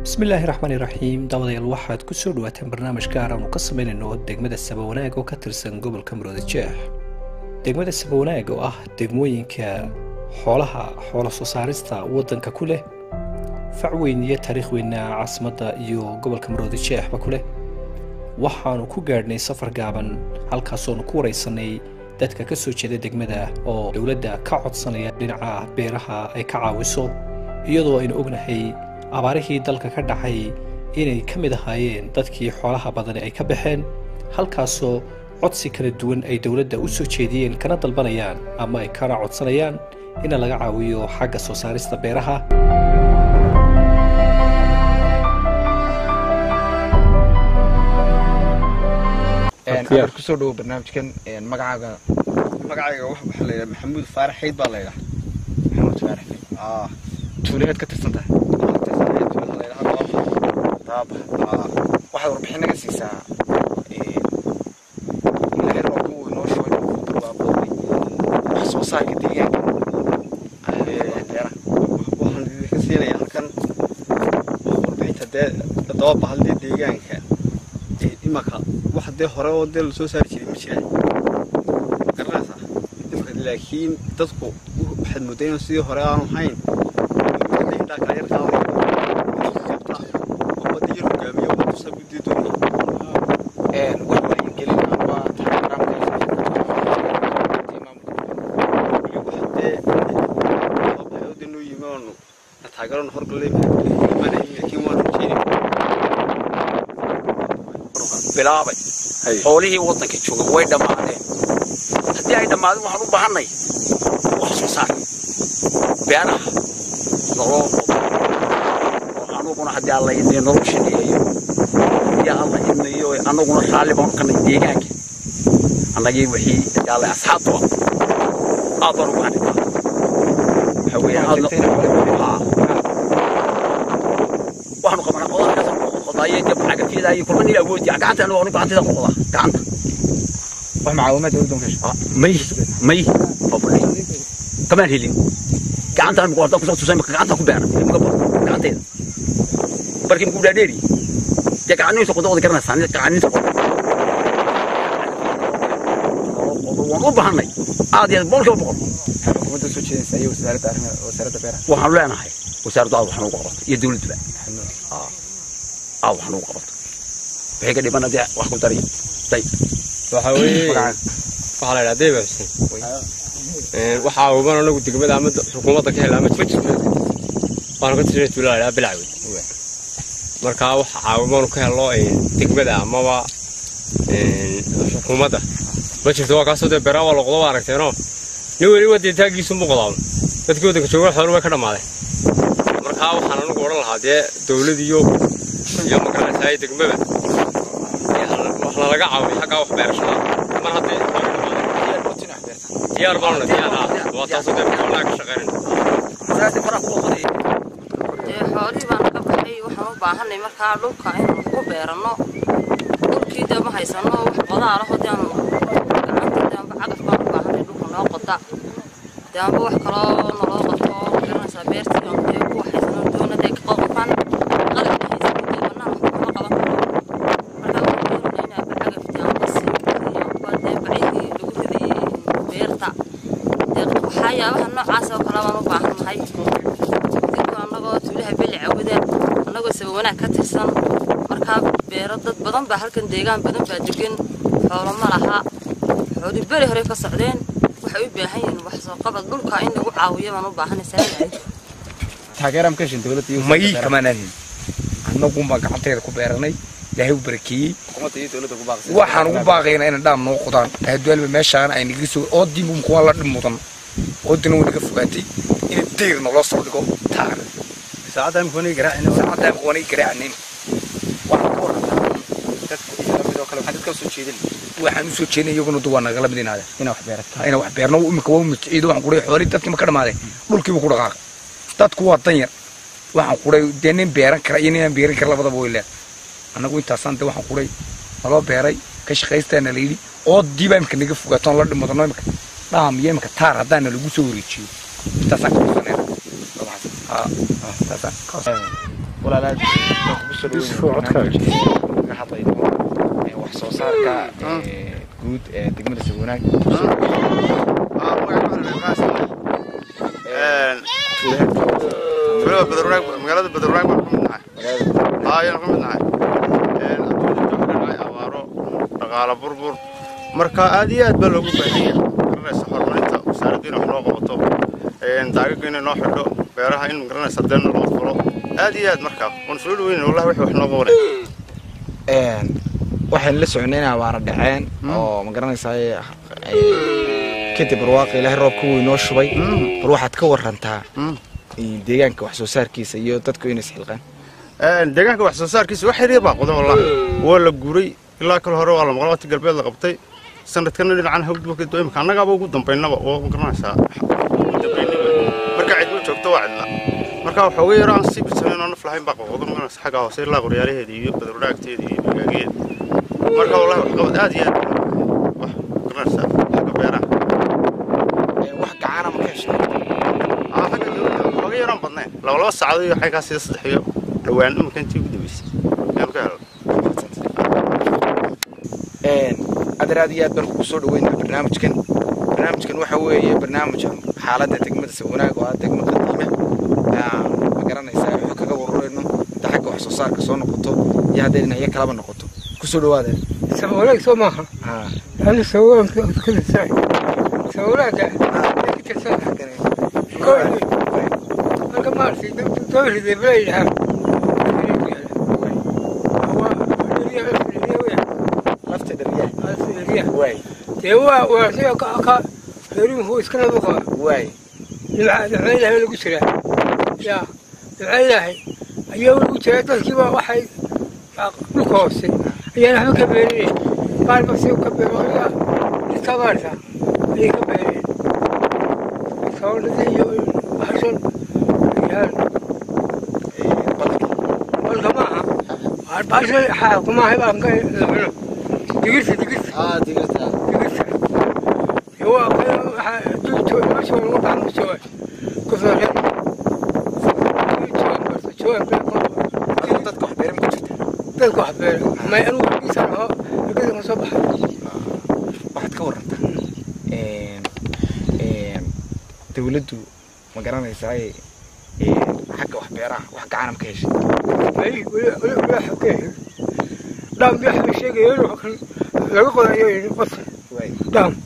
بسم الله الرحمن الرحيم داوديال waxaad ku soo dhawaateen barnaamij gaar ah oo ka sameynayno degmada Sabawanaag oo ka tirsan gobolka Maroodijeex. Degmada Sabawanaag oo ah degmooyinka xoolo soo saarista wadanka ku leh fac weyn iyo taariikh weyn caasimadda iyo gobolka Maroodijeex ba ku leh. waxaanu ku gaadhnay safar gaaban halkaas oo ku wareysanay dadka ka soo jeeda degmada oo dawladda ka codsanaya dhinaca beeraha ay ka caawiso iyadoo aynu ognahay abaarihii dalka ka dhacay inay ka mid ahaayeen dadkii xoolaha badan ay ka baxeen halkaasoo codsi kala duwan ay dawladda u soo jeediyeen kana dalbanayaan ama ay kana codsanayaan in laga caawiyo xagga soo saarista beeraha. أنا كسر دو برنامج كان مقعد واحد حلي محمود فارح حيد بالله محمود فارح توليت كترسنته طاب واحد ربحنا قسيسة غير وقوه نوش وقوه وحصو ساكت ديجان waxaan idinka siinayaa halkan warbixinta doob haldi deegaanka imaka waxa de hore oo dal soo saar jiray ma jiraan qarnaasa laakiin dadku waxay mudeen sidii hore aan ahayn inta ka yar qaaday oo diir hogaamiyo oo soo guddi doono waxay gelin waa taageerano horgalay laakiin waan jeedin bilaabay xoolihii wadanka jooga way dhamaadeen hadii ay dhamaadeen waxaan u baahanay wax soo saar beeraha loo anuguna hadii alla idin noloshiiyo ya alla idinayo anuguna xaalli baan ka deegaanka anagii wixii yaala asxaabto aadon u baahnay waxaan qabanaa qodaalkaas qodayay dib xaga fiiday kulman ila awoodi gacanta anu anu gacanta qodaa gacanta wax macluumaad u doonkash may qoflay kamaan helin gacanta anu qorta ku soo tusay gacanta ku beeran imka gacanta barkin ku dhaadheeri ya gacanta soo qodooda karna saan gacanta waan u baahnay aad iyo boqolkiiba boqol xukuumadda soo jeedinaysa iyo wasaaradda beeraha waxaan leenahay wasaaradda waxaan ugu qabatay iyo dawladda waxaan ugu qabatay waxay ka dhibanadii wax ku daray waxa weeye waxa la yiraahdaa deebaashin waxa uu baan anagu degmada ama xukuumadda ka helaa ma jirto waan ka tiriyay tuulada bilaawi marka waxa caawimo ka helo degmada ama xukuumadda ma jirto waa kaasoo de beeraha la qodo aragteeno nin wali wadi taagiisu muuqdaan dadkii wadanka jooga xoolo way ka dhamaadeen marka waxaan anagu oran lahaa de dawladda iyo magaalada degmada wax laga caawiyo xagga wax beerashada mar hadii diyaar baan waa taasoo de xoolaha ka shaqeynayna waraasii fara ku qoday xoolihii baan ka baxay waxaan u baahanay markaa dhulka inaan ku beerano dhulkii dama haysano wax qodaal ah hadaan gacanta cagaf baan u baahanay dhulka noo qoda daanba wax kale oo naloo qoto garanaysaa beertiga ku haysano doonada ay ka qodfan waxyaabaha noocaas oo kala waan u baahanahay dadka anagoo tuulaha bilcawada anagoo Sabawanaag ka tirsan marka beero dad badan baa halkan deegaan badan baa degan xoolo ma laha xoolo bari hore ka socdeen waxay u baahan yihiin wax soo qabad dhulka in lagu caawiyo waan u baahanahay taageeram ka shin dawladda iyo may kamaanayn anagu ma gacanteeda ku beeranay ilaahay u barakiyay xukuumadda iyo dawladda ku baaqsay waxaan ugu baaqaynaa in dhaam noo qodaan hadwalba meeshaan ay naga soo oo dib u kuwa la dhimudan ودنا ونقف فاتي إن الدير نلاص ردقو تار ساعتها مكوني قرأنا وحضور حدث كوسو تشيدل وحنو سو تشيدل يقولون دوانا غلب دين هذا هنا واحد بيرنا ومكوهم متعيدوا وحن قولي حوالي تدك مكرم هذا دولكي بقول غاق تدك واطنير وحن قولي دينين بيرن كرأيين بيرن كرلا بضا بويلة أنا قولي تاسان دو وحن قولي الله بيري كش خيستان ليلي أو ديبا يمكن نقف وقتان لرد مدنو يمكن نعم يمك تار هذانا اللي جوسوريتشي تسانك ولا لا بسوا عدك حطينا وحصوصارك جود دقمة السبوناك magaalada Badurnaag waan ka midnahay ayaan ka midnahay abaaro dhaqaale burbur marka aad iyo aad baa loogu baahan yahay horumarinta wasaaradda wax loo qabato daagaga in loo xidho beeraha in garanaysa deen loo furo aad iyo aad marka waan soo dhaweyn wallahi wax loo qabanay waxaan la soconaynaa waana dhaceen oo ma garanaysaa kadib barwaaqo ilaahay roobku uu inoo shubay bal waxaad ka warantaa deegaanka wax soo saarkiisa iyo dadku inay isxilqaan deegaanka wax soo saarkiisa wax yar baa qodan wallahi waa la guuray ilaa kale hore waa la maqlaati galbeed la qabtay sanadkan dhinacan hawdba ka dooyay marka annaga ugu dambeynaba oo garanaysaa marka cid u joogto waa cidla marka waxa weeye yaraan si bisameyn oo naflahayn baa qodan garanaysaa xaga hoose ilaa qoryaalaheeda iyo badurdaagteeda iyo magaageeda marka wallahi wax qabad aad iyo aad wax garanaysaa xaga beeraha wax gacan ma ka heshay يرام بدنا لو ساعدوا حاجة كاسية صدقية لوين ممكن تيجي دبيس يعني كهذا أدراديات برخصوص وين برنامج كان وحوي برنامج حالة تجمد السوناق وهذا تجمد قديمة مقرنا يساعد حكا ورور إنه تحقق حصصار كسون نقطة يهدي لنا هي كلام النقطة كسر هذا سوولك سو معها أنا سوولك كل ساعة سوولك كتير كل كمان في دور ذي بليها لفت الرياح واي تيوا وعطيه كا هريم هو إسكان بقى واي العيلة هي اللي قشرة يا العيلة هي أيوة القشرة تركيبها واحد لكوسي هي نحن كبيرين قال بس يكبر ولا لتبارك هي كبيرين صار ذي أحسن والجماعة الباشا حكومة هيبقى مكان دقيقة هو دوتو مشوا الوضع مشوا كفر غير تدك حبير ما كنت تدك حبير ما ينور يسارها يقدر مصباح واحد كورنت دولته ما قرنا يساعي حق وحبيرة وحق عالم كيش أي ولا حكيه دام بيحب الشيء يروح لقوا يقص دام